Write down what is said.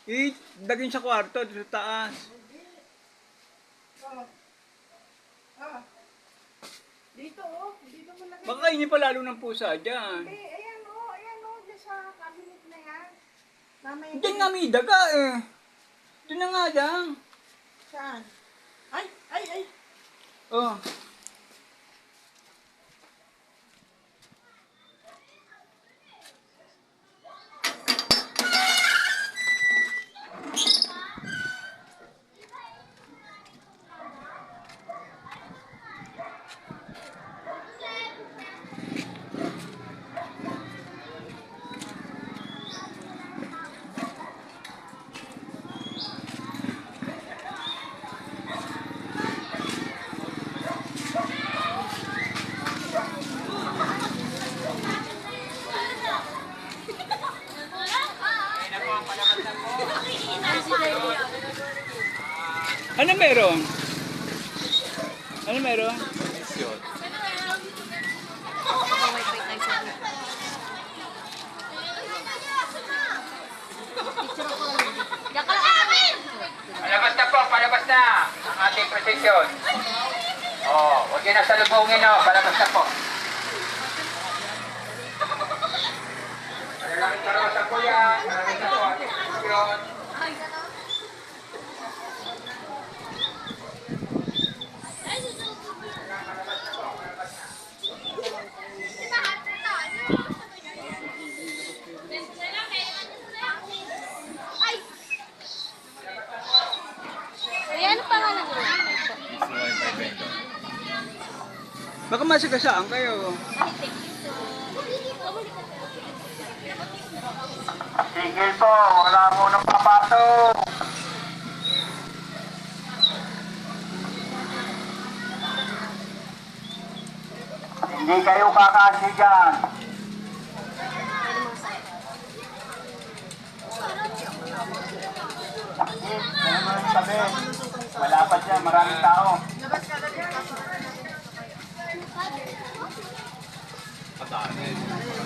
Daging sa kwarto, sa taas. Dito oh, dito mo lagay. Baka kainin pa lalo ng pusa dyan. Ayan oh, dyan sa cabinet na yan. Mamaya Diyan nga may daga eh. Doon na nga lang. Saan? Ay! Oh. Ano meron? Ano meron? Palabas na po, palabas na ang ating prosesyon. Oh, huwag yun na salubungin, oh. Palabas na po. Malalaki karawasan po yan. Palabas na po ating prosesyon. Ayan, pangalan ko. Baka masagasaan kayo. Tigil po, wala mo nang papasok. Hindi kayo kakasi dyan. Kaya mo yung tabi. Wala pa dyan, maraming tao. Labas ka na dito. Patanin.